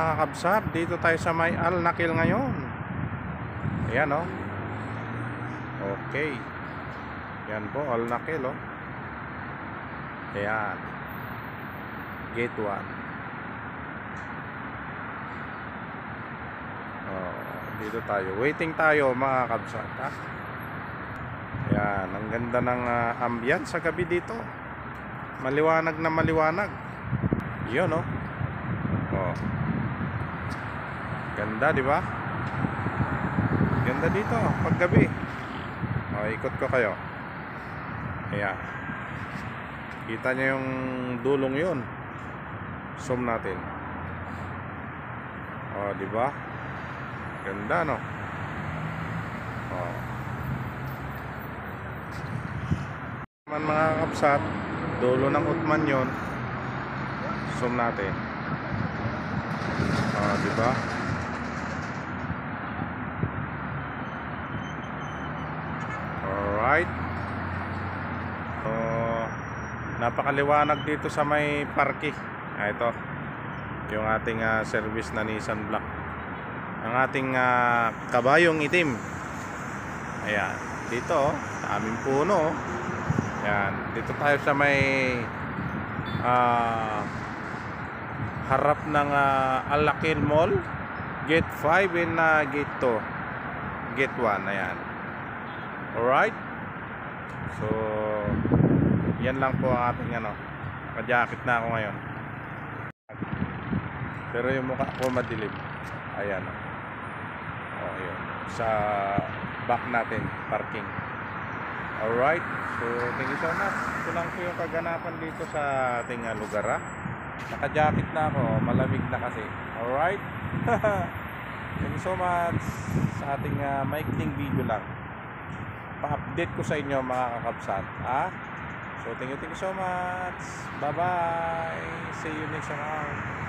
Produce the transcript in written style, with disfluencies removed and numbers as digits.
mga kakabsat, dito tayo sa may Al-Nakil ngayon. Ayan o. Okay. Yan po, Al-Nakil o. Ayan. Gate 1. Dito tayo. Waiting tayo mga kakabsat, ha? Ayan, ang ganda ng ambience sa gabi dito. Maliwanag na maliwanag. Yun o. Ganda, di ba? Ganda dito paggabi. Ikot ko kayo. Ayan. Kita niyo yung dulong yun. Zoom natin. Di ba? Ganda, no? Mga kapsat, dulo ng Uthman yun. Zoom natin. Di ba? Alright. Napakaliwanag dito sa may parke. Ito yung ating service na Nissan Black. Ang ating kabayong itim. Ayan. Dito sa aming puno. Ayan. Dito tayo sa may harap ng Al-Nakil Mall, Gate 5 and Gate 2, Gate 1. Ayan. Alright. So yan lang po ang ating naka-jacket na ako ngayon. Pero yung mukha ko madilim. Ayan. Yun. Sa back natin, parking. Alright. So thank you so much. Ito lang po yung kaganapan dito sa ating lugar, ha. Naka-jacket na ako, malamig na kasi. Alright. Thank you so much sa ating maikling video lang. Pa-update ko sa inyo mga kakabsat, ha. So thank you so much. Bye bye. See you next time.